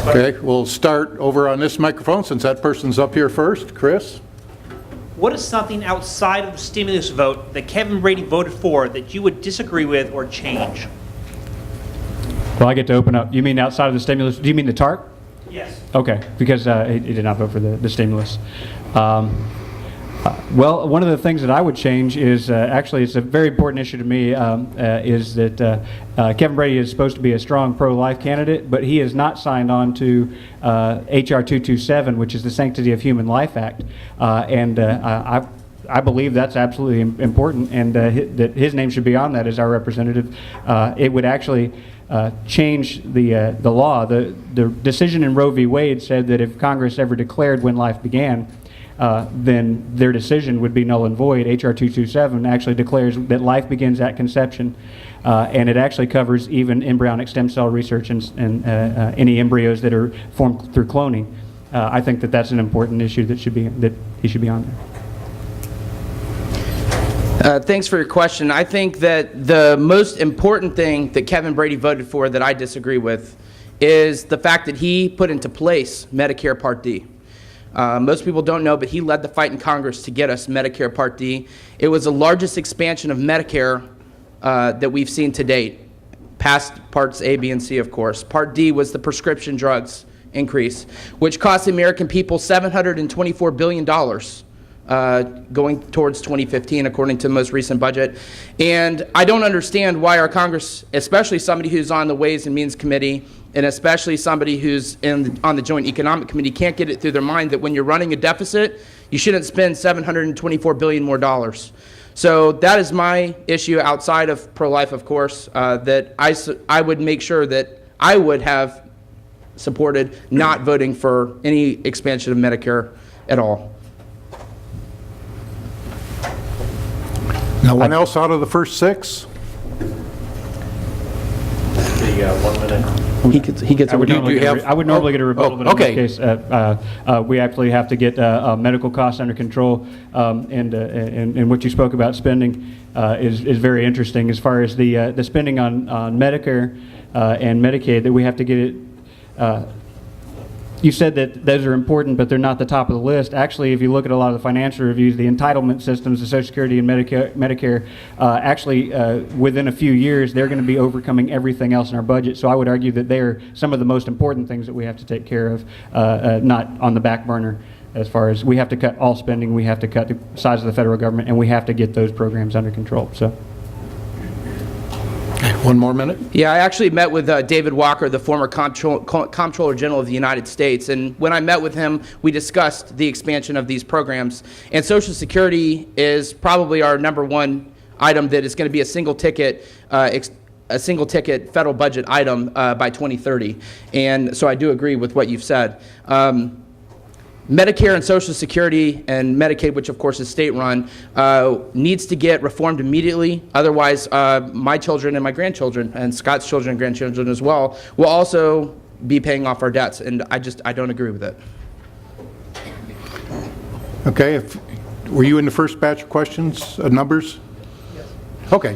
Okay, we'll start over on this microphone since that person's up here first. Chris? What is something outside of the stimulus vote that Kevin Brady voted for that you would disagree with or change? Well, I get to open up. You mean outside of the stimulus? Do you mean the TARP? Yes. Okay, because he did not vote for the stimulus. Well, one of the things that I would change is, actually it's a very important issue to me, is that Kevin Brady is supposed to be a strong pro-life candidate, but he has not signed on to H.R. 227, which is the Sanctity of Human Life Act. I believe that's absolutely important, and that his name should be on that as our representative. It would actually change the law. The decision in Roe v. Wade said that if Congress ever declared when life began, then their decision would be null and void. H.R. 227 actually declares that life begins at conception, and it actually covers even embryonic stem cell research and any embryos that are formed through cloning. I think that that's an important issue that he should be on there. Thanks for your question. I think that the most important thing that Kevin Brady voted for that I disagree with is the fact that he put into place Medicare Part D. Most people don't know, but he led the fight in Congress to get us Medicare Part D. It was the largest expansion of Medicare that we've seen to date, past Parts A, B, and C, of course. Part D was the prescription drugs increase, which cost the American people $724 billion going towards 2015, according to the most recent budget. And I don't understand why our Congress, especially somebody who's on the Ways and Means Committee, and especially somebody who's on the Joint Economic Committee, can't get it through their mind that when you're running a deficit, you shouldn't spend $724 billion more dollars. So that is my issue outside of pro-life, of course, that I would make sure that I would have supported not voting for any expansion of Medicare at all. No one else out of the first six? 1 minute. He gets I would a normally get a rebuttal, but okay. in this case, we actually have to get medical costs under control, and what you spoke about spending is very interesting as far as the spending on Medicare and Medicaid, that we have to get it. You said that those are important, but they're not the top of the list. Actually, if you look at a lot of the financial reviews, the entitlement systems, the Social Security and Medicare, actually, within a few years, they're going to be overcoming everything else in our budget. So I would argue that they're some of the most important things that we have to take care of, not on the back burner. As far as we have to cut all spending, we have to cut the size of the federal government, and we have to get those programs under control. So. 1 more minute. Yeah, I actually met with David Walker, the former Comptroller General of the United States, and when I met with him, we discussed the expansion of these programs. And Social Security is probably our #1 item that is going to be a single ticket federal budget item by 2030. And so I do agree with what you've said. Medicare and Social Security and Medicaid, which of course is state-run, needs to get reformed immediately. Otherwise, my children and my grandchildren, and Scott's children and grandchildren as well, will also be paying off our debts, and I don't agree with it. Okay, were you in the first batch of questions, numbers? Yes. Okay.